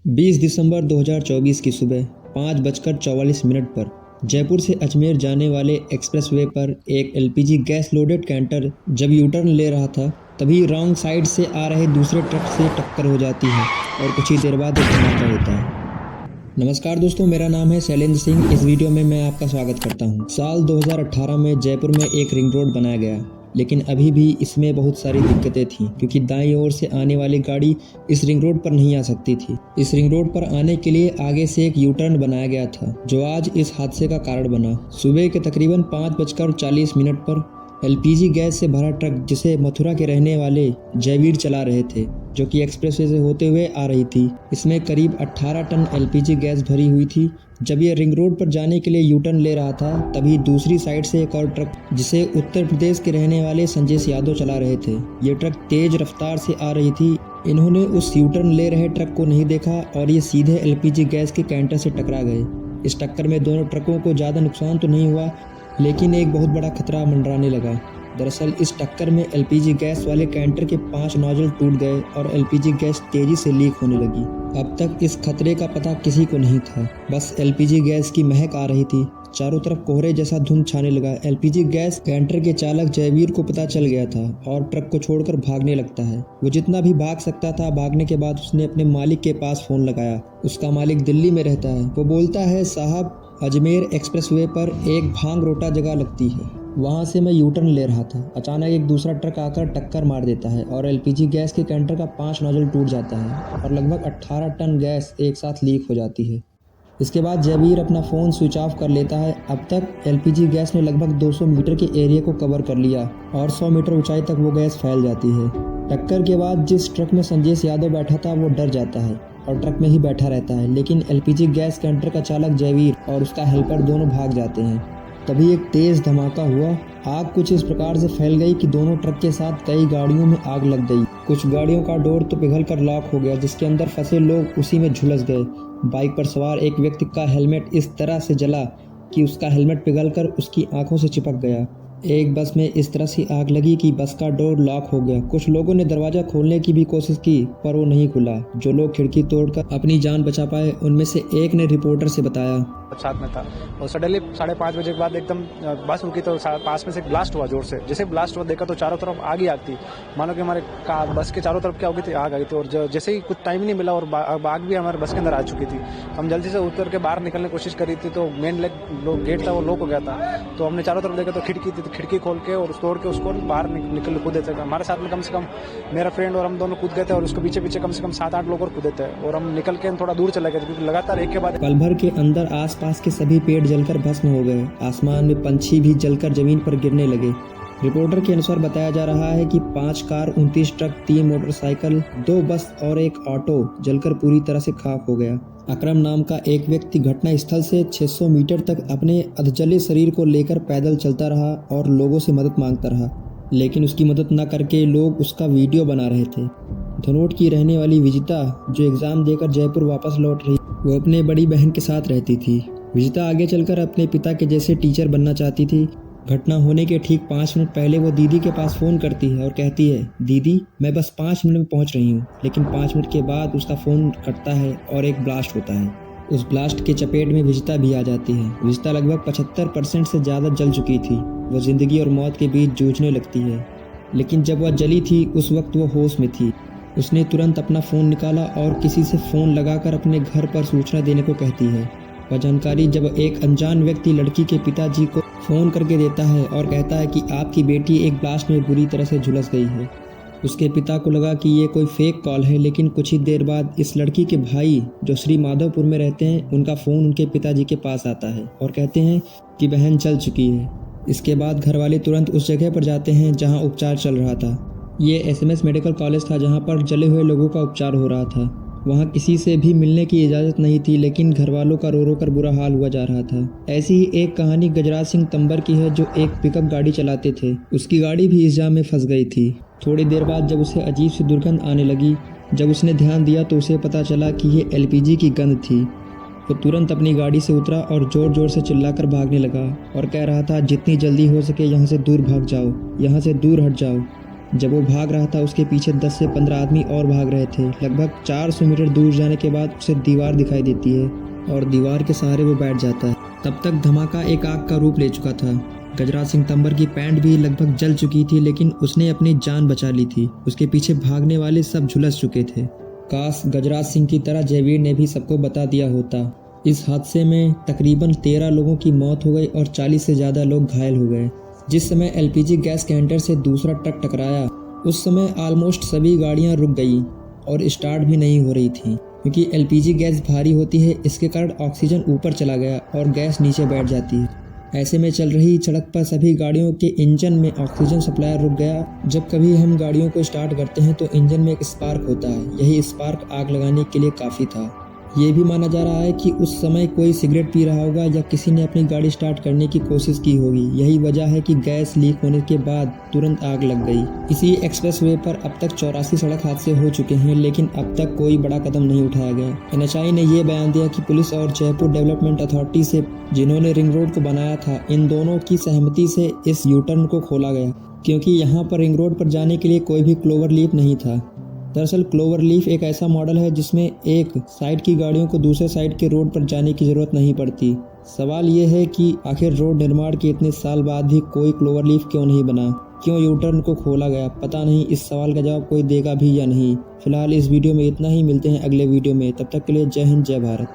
20 दिसंबर 2024 की सुबह 5:44 पर जयपुर से अजमेर जाने वाले एक्सप्रेसवे पर एक एलपीजी गैस लोडेड कैंटर जब यू टर्न ले रहा था, तभी रॉन्ग साइड से आ रहे दूसरे ट्रक से टक्कर हो जाती है और कुछ ही देर बाद एक धमाका होता है। नमस्कार दोस्तों, मेरा नाम है शैलेंद्र सिंह। इस वीडियो में मैं आपका स्वागत करता हूं। साल 2018 में जयपुर में एक रिंग रोड बनाया गया, लेकिन अभी भी इसमें बहुत सारी दिक्कतें थीं क्योंकि दाईं ओर से आने वाली गाड़ी इस रिंग रोड पर नहीं आ सकती थी। इस रिंग रोड पर आने के लिए आगे से एक यू टर्न बनाया गया था, जो आज इस हादसे का कारण बना। सुबह के तकरीबन 5:40 पर एलपीजी गैस से भरा ट्रक, जिसे मथुरा के रहने वाले जयवीर चला रहे थे, जो कि एक्सप्रेसवे से होते हुए आ रही थी, इसमें करीब 18 टन एलपीजी गैस भरी हुई थी। जब यह रिंग रोड पर जाने के लिए यू टर्न ले रहा था, तभी दूसरी साइड से एक और ट्रक, जिसे उत्तर प्रदेश के रहने वाले संजय यादव चला रहे थे, ये ट्रक तेज रफ्तार से आ रही थी। इन्होंने उस यू टर्न ले रहे ट्रक को नहीं देखा और ये सीधे एलपीजी गैस के कैंटर से टकरा गए। इस टक्कर में दोनों ट्रकों को ज़्यादा नुकसान तो नहीं हुआ, लेकिन एक बहुत बड़ा खतरा मंडराने लगा। दरअसल इस टक्कर में एलपीजी गैस वाले कैंटर के 5 नोजल टूट गए और एलपीजी गैस तेजी से लीक होने लगी। अब तक इस खतरे का पता किसी को नहीं था, बस एलपीजी गैस की महक आ रही थी। चारों तरफ कोहरे जैसा धुंध छाने लगा। एलपीजी गैस कैंटर के चालक जयवीर को पता चल गया था और ट्रक को छोड़कर भागने लगता है। वो जितना भी भाग सकता था, भागने के बाद उसने अपने मालिक के पास फोन लगाया। उसका मालिक दिल्ली में रहता है। वो बोलता है, साहब, अजमेर एक्सप्रेसवे पर एक भांग रोटा जगह लगती है, वहाँ से मैं यू टर्न ले रहा था। अचानक एक दूसरा ट्रक आकर टक्कर मार देता है और एलपीजी गैस के कैंटर का 5 नोजल टूट जाता है और लगभग 18 टन गैस एक साथ लीक हो जाती है। इसके बाद जयवीर अपना फ़ोन स्विच ऑफ कर लेता है। अब तक एलपीजी गैस ने लगभग 200 मीटर के एरिया को कवर कर लिया और 100 मीटर ऊंचाई तक वो गैस फैल जाती है। टक्कर के बाद जिस ट्रक में संजय यादव बैठा था, वो डर जाता है और ट्रक में ही बैठा रहता है, लेकिन एलपीजी गैस कैंटर का चालक जयवीर और उसका हेल्पर दोनों भाग जाते हैं। तभी एक तेज धमाका हुआ। आग कुछ इस प्रकार से फैल गई कि दोनों ट्रक के साथ कई गाड़ियों में आग लग गई। कुछ गाड़ियों का डोर तो पिघलकर लॉक हो गया, जिसके अंदर फंसे लोग उसी में झुलस गए। बाइक पर सवार एक व्यक्ति का हेलमेट इस तरह से जला कि उसका हेलमेट पिघलकर उसकी आंखों से चिपक गया। एक बस में इस तरह से आग लगी कि बस का डोर लॉक हो गया। कुछ लोगों ने दरवाजा खोलने की भी कोशिश की, पर वो नहीं खुला। जो लोग खिड़की तोड़कर अपनी जान बचा पाए, उनमें से एक ने रिपोर्टर से बताया, साथ में था और सडनली 5:30 बजे के बाद एकदम बस रुकी तो पास में से ब्लास्ट हुआ जोर से। जैसे ब्लास्ट हुआ देखा तो चारों तरफ आग ही आग थी। मानो कि हमारे बस के चारों तरफ क्या हो गई थी, आग आई थी। और जैसे ही कुछ टाइम नहीं मिला और आग भी हमारे बस के अंदर आ चुकी थी। हम जल्दी से उतर के बाहर निकलने की कोशिश करी थी, तो मेन गेट था वो लॉक हो गया था। तो हमने चारों तरफ देखा तो खिड़की थी, तो खिड़की खोल के और तोड़ के उसको बाहर निकल कूदे थे। हमारे साथ में कम से कम मेरा फ्रेंड और हम दोनों कूद गए थे और उसके पीछे पीछे कम से कम 7-8 लोग और कूदे थे और हम निकल के थोड़ा दूर चले गए थे, क्योंकि लगातार एक के बाद पल भर के अंदर आसपास के सभी पेड़ जलकर भस्म हो गए। आसमान में पंछी भी जलकर जमीन पर गिरने लगे। रिपोर्टर के अनुसार बताया जा रहा है कि 5 कार, 29 ट्रक, 3 मोटरसाइकिल, 2 बस और एक ऑटो जलकर पूरी तरह से खाक हो गया। अकरम नाम का एक व्यक्ति घटना स्थल से 600 मीटर तक अपने अधजले शरीर को लेकर पैदल चलता रहा और लोगों से मदद मांगता रहा, लेकिन उसकी मदद न करके लोग उसका वीडियो बना रहे थे। धनोट की रहने वाली विजिता, जो एग्जाम देकर जयपुर वापस लौट रही, वो अपने बड़ी बहन के साथ रहती थी। विजिता आगे चलकर अपने पिता के जैसे टीचर बनना चाहती थी। घटना होने के ठीक 5 मिनट पहले वो दीदी के पास फ़ोन करती है और कहती है, दीदी, मैं बस 5 मिनट में पहुंच रही हूँ। लेकिन 5 मिनट के बाद उसका फ़ोन कटता है और एक ब्लास्ट होता है। उस ब्लास्ट के चपेट में विजिता भी आ जाती है। विजिता लगभग 75% से ज़्यादा जल चुकी थी। वो ज़िंदगी और मौत के बीच जूझने लगती है, लेकिन जब वह जली थी उस वक्त वो होश में थी। उसने तुरंत अपना फ़ोन निकाला और किसी से फ़ोन लगाकर अपने घर पर सूचना देने को कहती है। वह जानकारी जब एक अनजान व्यक्ति लड़की के पिताजी को फ़ोन करके देता है और कहता है कि आपकी बेटी एक ब्लास्ट में बुरी तरह से झुलस गई है। उसके पिता को लगा कि ये कोई फेक कॉल है, लेकिन कुछ ही देर बाद इस लड़की के भाई, जो श्री माधवपुर में रहते हैं, उनका फ़ोन उनके पिताजी के पास आता है और कहते हैं कि बहन जल चुकी है। इसके बाद घर वाले तुरंत उस जगह पर जाते हैं जहाँ उपचार चल रहा था। ये एसएमएस मेडिकल कॉलेज था, जहाँ पर जले हुए लोगों का उपचार हो रहा था। वहाँ किसी से भी मिलने की इजाज़त नहीं थी, लेकिन घर वालों का रो रो कर बुरा हाल हुआ जा रहा था। ऐसी ही एक कहानी गजराज सिंह तंबर की है, जो एक पिकअप गाड़ी चलाते थे। उसकी गाड़ी भी इस जाम में फंस गई थी। थोड़ी देर बाद जब उसे अजीब सी दुर्गंध आने लगी, जब उसने ध्यान दिया तो उसे पता चला कि ये एलपीजी की गंध थी। वो तुरंत अपनी गाड़ी से उतरा और ज़ोर ज़ोर से चिल्लाकर भागने लगा और कह रहा था, जितनी जल्दी हो सके यहाँ से दूर भाग जाओ, यहाँ से दूर हट जाओ। जब वो भाग रहा था उसके पीछे 10 से 15 आदमी और भाग रहे थे। लगभग 400 मीटर दूर जाने के बाद उसे दीवार दिखाई देती है और दीवार के सहारे वो बैठ जाता है। तब तक धमाका एक आग का रूप ले चुका था। गजराज सिंह तंवर की पैंट भी लगभग जल चुकी थी, लेकिन उसने अपनी जान बचा ली थी। उसके पीछे भागने वाले सब झुलस चुके थे। काश गजराज सिंह की तरह जयवीर ने भी सबको बता दिया होता। इस हादसे में तकरीबन 13 लोगों की मौत हो गई और 40 से ज़्यादा लोग घायल हो गए। जिस समय एलपीजी गैस कैंटर से दूसरा ट्रक टकराया उस समय ऑलमोस्ट सभी गाड़ियां रुक गई और स्टार्ट भी नहीं हो रही थी, क्योंकि एलपीजी गैस भारी होती है। इसके कारण ऑक्सीजन ऊपर चला गया और गैस नीचे बैठ जाती है। ऐसे में चल रही सड़क पर सभी गाड़ियों के इंजन में ऑक्सीजन सप्लाई रुक गया। जब कभी हम गाड़ियों को स्टार्ट करते हैं तो इंजन में एक स्पार्क होता है। यही स्पार्क आग लगाने के लिए काफ़ी था। ये भी माना जा रहा है कि उस समय कोई सिगरेट पी रहा होगा या किसी ने अपनी गाड़ी स्टार्ट करने की कोशिश की होगी। यही वजह है कि गैस लीक होने के बाद तुरंत आग लग गई। इसी एक्सप्रेसवे पर अब तक 84 सड़क हादसे हो चुके हैं, लेकिन अब तक कोई बड़ा कदम नहीं उठाया गया। एनएचआई ने यह बयान दिया कि पुलिस और जयपुर डेवलपमेंट अथॉरिटी से, जिन्होंने रिंग रोड को बनाया था, इन दोनों की सहमति से इस यूटर्न को खोला गया, क्योंकि यहाँ पर रिंग रोड पर जाने के लिए कोई भी क्लोवर लीफ नहीं था। दरअसल क्लोवर लीफ एक ऐसा मॉडल है जिसमें एक साइड की गाड़ियों को दूसरे साइड के रोड पर जाने की जरूरत नहीं पड़ती। सवाल ये है कि आखिर रोड निर्माण के इतने साल बाद भी कोई क्लोवर लीफ क्यों नहीं बना, क्यों यूटर्न को खोला गया, पता नहीं। इस सवाल का जवाब कोई देगा भी या नहीं। फिलहाल इस वीडियो में इतना ही। मिलते हैं अगले वीडियो में, तब तक के लिए जय हिंद जय भारत।